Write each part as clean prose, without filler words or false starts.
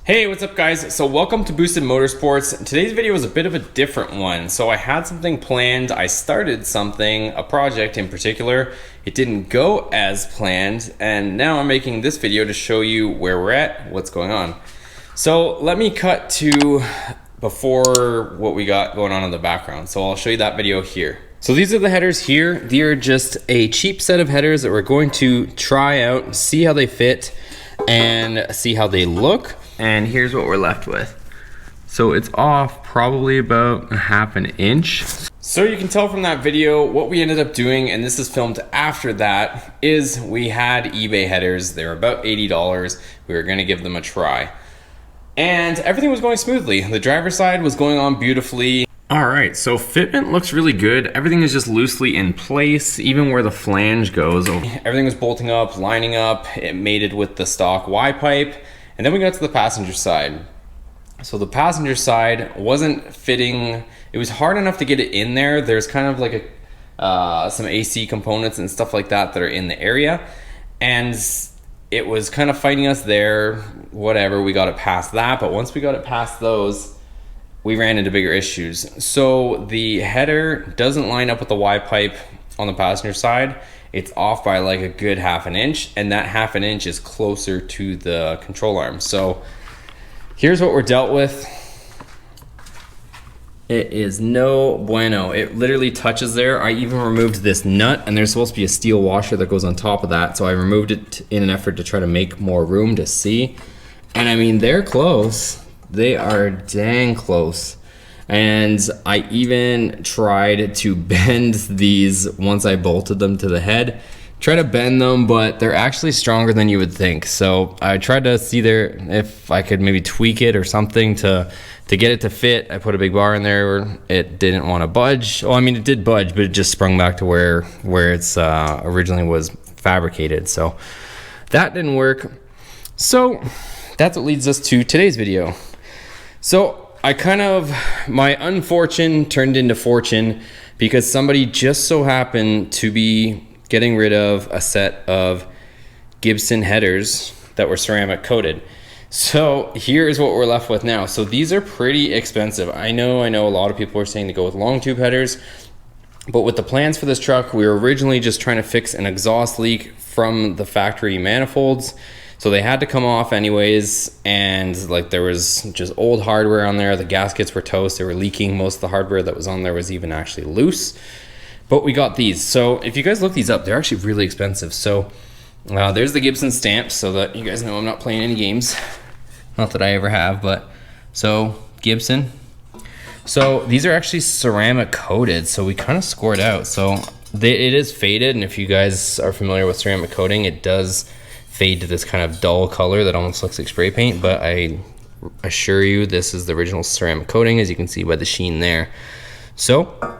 Hey, what's up guys? So welcome to Boosted Motorsports. Today's video is a bit of a different one. So I had something planned. I started something, a project in particular. It didn't go as planned, and now I'm making this video to show you where we're at, what's going on. So let me cut to before what we got going on in the background. So I'll show you that video here. So these are the headers here. They are just a cheap set of headers that we're going to try out, see how they fit, and see how they look. And here's what we're left with. So it's off probably about half an inch. So you can tell from that video what we ended up doing, and this is filmed after that, is we had eBay headers. They were about $80. We were gonna give them a try. And everything was going smoothly. The driver's side was going on beautifully. All right, so fitment looks really good. Everything is just loosely in place, even where the flange goes. Everything was bolting up, lining up. It mated with the stock Y-pipe. And then we got to the passenger side. So the passenger side wasn't fitting. It was hard enough to get it in there. There's kind of like some AC components and stuff like that that are in the area. And it was kind of fighting us there. Whatever, we got it past that. But once we got it past those, we ran into bigger issues. So the header doesn't line up with the Y-pipe on the passenger side. It's off by like a good half an inch, and that half an inch is closer to the control arm. So here's what we're dealt with. It is no bueno. It literally touches there. I even removed this nut, and there's supposed to be a steel washer that goes on top of that. So I removed it in an effort to try to make more room to see. And I mean, they're close. They are dang close. And I even tried to bend these once I bolted them to the head. Try to bend them, but they're actually stronger than you would think. So I tried to see there if I could maybe tweak it or something to get it to fit. I put a big bar in there. It didn't want to budge. Well, I mean, it did budge, but it just sprung back to where it's originally was fabricated. So that didn't work. So that's what leads us to today's video. So my unfortune turned into fortune because somebody just so happened to be getting rid of a set of Gibson headers that were ceramic coated. So here's what we're left with now. So these are pretty expensive. I know a lot of people are saying to go with long tube headers, but with the plans for this truck, we were originally just trying to fix an exhaust leak from the factory manifolds. So they had to come off anyways, and like there was just old hardware on there. The gaskets were toast, they were leaking. Most of the hardware that was on there was even actually loose. But we got these. So if you guys look these up, they're actually really expensive. So there's the Gibson stamp, so that you guys know I'm not playing any games. Not that I ever have, but so Gibson. So these are actually ceramic coated, so we kind of scored out. So it is faded, and if you guys are familiar with ceramic coating, it does fade to this kind of dull color that almost looks like spray paint, but I assure you this is the original ceramic coating, as you can see by the sheen there. So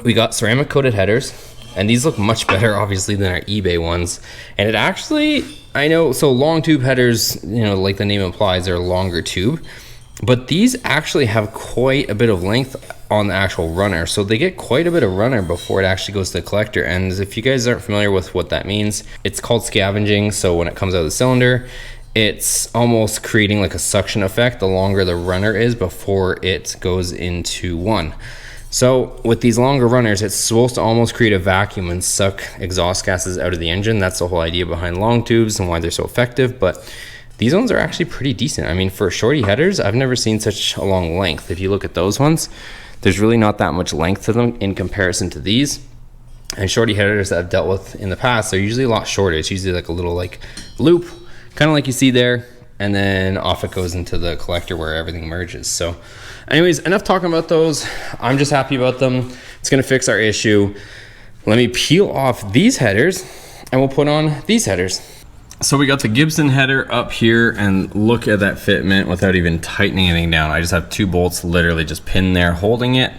we got ceramic coated headers, and these look much better obviously than our eBay ones. And it actually, I know, so long tube headers, you know, like the name implies, they're a longer tube, but these actually have quite a bit of length on the actual runner. So they get quite a bit of runner before it actually goes to the collector. And if you guys aren't familiar with what that means, it's called scavenging. So when it comes out of the cylinder, it's almost creating like a suction effect the longer the runner is before it goes into one. So with these longer runners, it's supposed to almost create a vacuum and suck exhaust gases out of the engine. That's the whole idea behind long tubes and why they're so effective. But these ones are actually pretty decent. I mean, for Shorty headers, I've never seen such a long length. If you look at those ones, there's really not that much length to them in comparison to these. And Shorty headers that I've dealt with in the past, they're usually a lot shorter. It's usually like a little like loop, kind of like you see there, and then off it goes into the collector where everything merges. So anyways, enough talking about those. I'm just happy about them. It's gonna fix our issue. Let me peel off these headers and we'll put on these headers. So we got the Gibson header up here, and look at that fitment without even tightening anything down. I just have two bolts literally just pinned there holding it,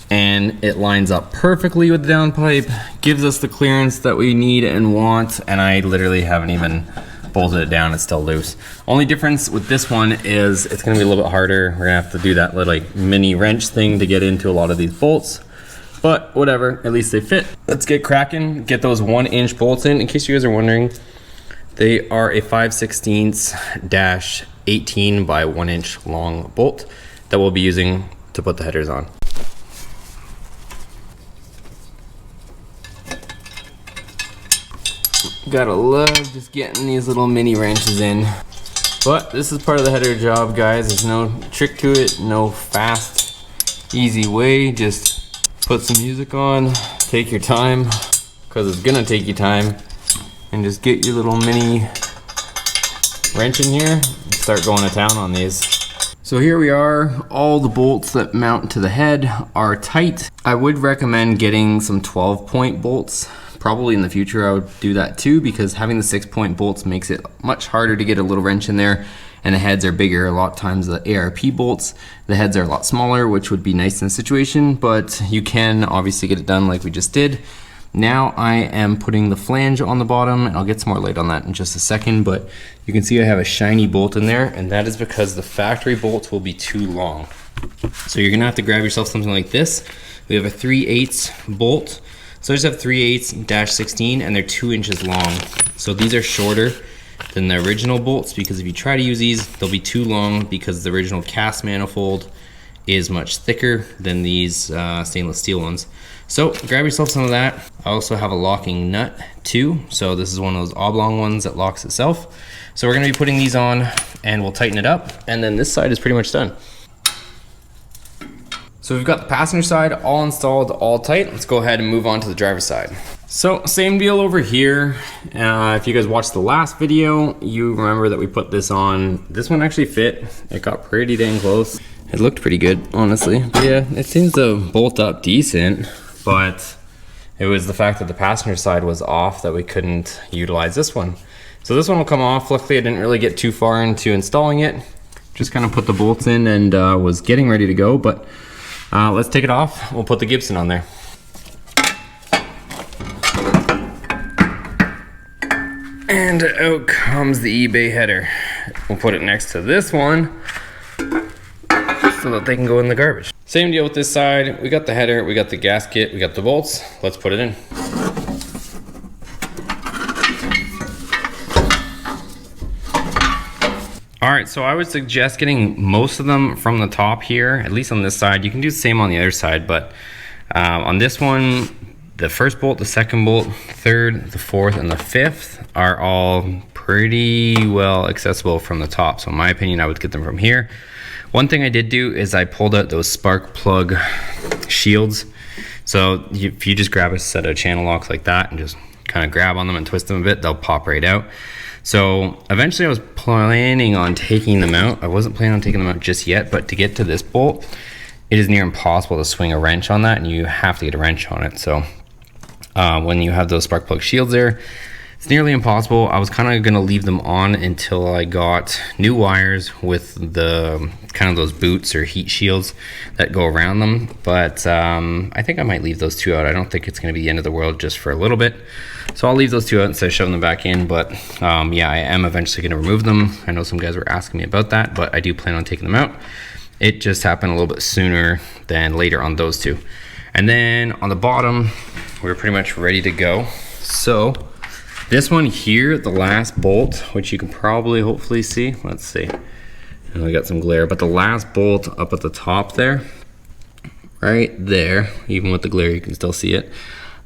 and it lines up perfectly with the downpipe, gives us the clearance that we need and want, and I literally haven't even bolted it down. It's still loose. Only difference with this one is it's gonna be a little bit harder. We're gonna have to do that little like mini wrench thing to get into a lot of these bolts, but whatever, at least they fit. Let's get cracking, get those 1-inch bolts in. In case you guys are wondering, they are a 5/16 18 by 1 inch long bolt that we'll be using to put the headers on. Gotta love just getting these little mini wrenches in. But this is part of the header job, guys. There's no trick to it, no fast, easy way. Just put some music on, take your time, because it's gonna take you time, and just get your little mini wrench in here and start going to town on these. So here we are. All the bolts that mount to the head are tight. I would recommend getting some 12-point bolts. Probably in the future I would do that too, because having the 6-point bolts makes it much harder to get a little wrench in there, and the heads are bigger. A lot of times the ARP bolts, the heads are a lot smaller, which would be nice in this situation, but you can obviously get it done like we just did. Now I am putting the flange on the bottom, and I'll get some more light on that in just a second, but you can see I have a shiny bolt in there, and that is because the factory bolts will be too long. So you're gonna have to grab yourself something like this. We have a 3/8 bolt. So I just have 3/8-16, and they're 2 inches long. So these are shorter than the original bolts, because if you try to use these, they'll be too long, because the original cast manifold is much thicker than these stainless steel ones. So grab yourself some of that. I also have a locking nut too. So this is one of those oblong ones that locks itself. So we're gonna be putting these on, and we'll tighten it up, and then this side is pretty much done. So we've got the passenger side all installed, all tight. Let's go ahead and move on to the driver's side. So same deal over here. If you guys watched the last video, you remember that we put this on. This one actually fit. It got pretty dang close. It looked pretty good, honestly. But yeah, it seems to bolt up decent, but it was the fact that the passenger side was off that we couldn't utilize this one. So this one will come off. Luckily, I didn't really get too far into installing it. Just kind of put the bolts in and was getting ready to go, but let's take it off. We'll put the Gibson on there. And out comes the eBay header. We'll put it next to this one so that they can go in the garbage. Same deal with this side. We got the header, we got the gasket, we got the bolts. Let's put it in. All right, so I would suggest getting most of them from the top here, at least on this side. You can do the same on the other side, but on this one, the first bolt, the second bolt, third, the fourth, and the fifth are all pretty well accessible from the top. So in my opinion, I would get them from here. One thing I did do is I pulled out those spark plug shields. So if you just grab a set of channel locks like that and just kind of grab on them and twist them a bit, they'll pop right out. So eventually I was planning on taking them out. I wasn't planning on taking them out just yet, but to get to this bolt, it is near impossible to swing a wrench on that, and you have to get a wrench on it. So when you have those spark plug shields there, it's nearly impossible. I was kind of gonna leave them on until I got new wires with the kind of those boots or heat shields that go around them. But I think I might leave those two out. I don't think it's gonna be the end of the world just for a little bit. So I'll leave those two out instead of shoving them back in. But yeah, I am eventually gonna remove them. I know some guys were asking me about that, but I do plan on taking them out. It just happened a little bit sooner than later on those two. And then on the bottom, we're pretty much ready to go. So this one here, the last bolt, which you can probably hopefully see. Let's see. And I got some glare, but the last bolt up at the top there, right there, even with the glare, you can still see it.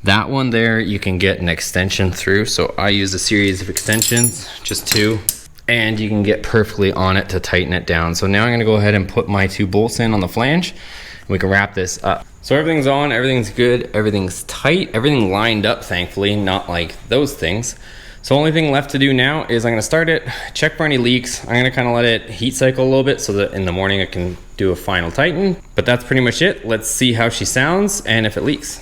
That one there, you can get an extension through. So I use a series of extensions, just two, and you can get perfectly on it to tighten it down. So now I'm gonna go ahead and put my two bolts in on the flange, and we can wrap this up. So everything's on, everything's good, everything's tight, everything lined up, thankfully, not like those things. So only thing left to do now is I'm gonna start it, check for any leaks. I'm gonna kind of let it heat cycle a little bit so that in the morning I can do a final tighten. But that's pretty much it. Let's see how she sounds and if it leaks.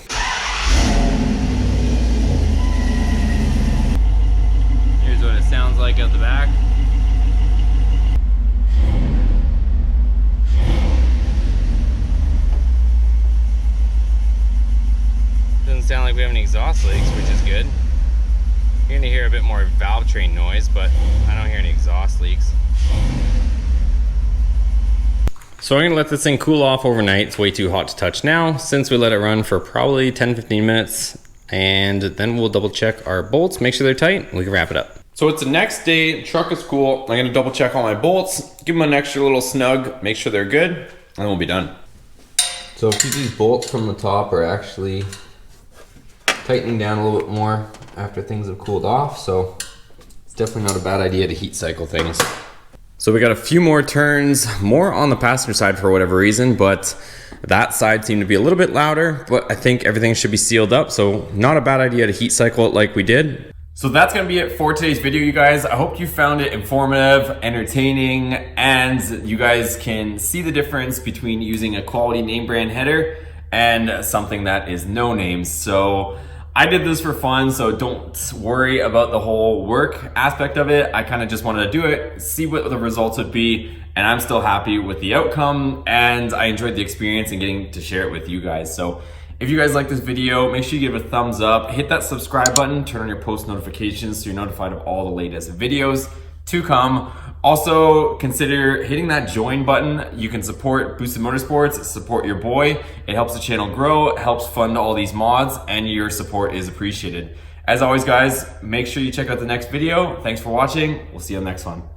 Here's what it sounds like out the back. Doesn't sound like we have any exhaust leaks, which is good. You're gonna hear a bit more valve train noise, but I don't hear any exhaust leaks. So I'm gonna let this thing cool off overnight. It's way too hot to touch now, since we let it run for probably 10-15 minutes, and then we'll double check our bolts, make sure they're tight, and we can wrap it up. So it's the next day, truck is cool. I'm gonna double check all my bolts, give them an extra little snug, make sure they're good, and then we'll be done. So a few of these bolts from the top are actually tightening down a little bit more after things have cooled off, so it's definitely not a bad idea to heat cycle things. So we got a few more turns, more on the passenger side for whatever reason, but that side seemed to be a little bit louder, but I think everything should be sealed up, so not a bad idea to heat cycle it like we did. So that's gonna be it for today's video, you guys. I hope you found it informative, entertaining, and you guys can see the difference between using a quality name brand header and something that is no names. So I did this for fun, so don't worry about the whole work aspect of it. I kind of just wanted to do it, see what the results would be, and I'm still happy with the outcome, and I enjoyed the experience and getting to share it with you guys. So if you guys like this video, make sure you give it a thumbs up, hit that subscribe button, turn on your post notifications so you're notified of all the latest videos to come. Also, consider hitting that join button. You can support Boosted Motorsports, support your boy. It helps the channel grow, it helps fund all these mods, and your support is appreciated. As always, guys, make sure you check out the next video. Thanks for watching. We'll see you on the next one.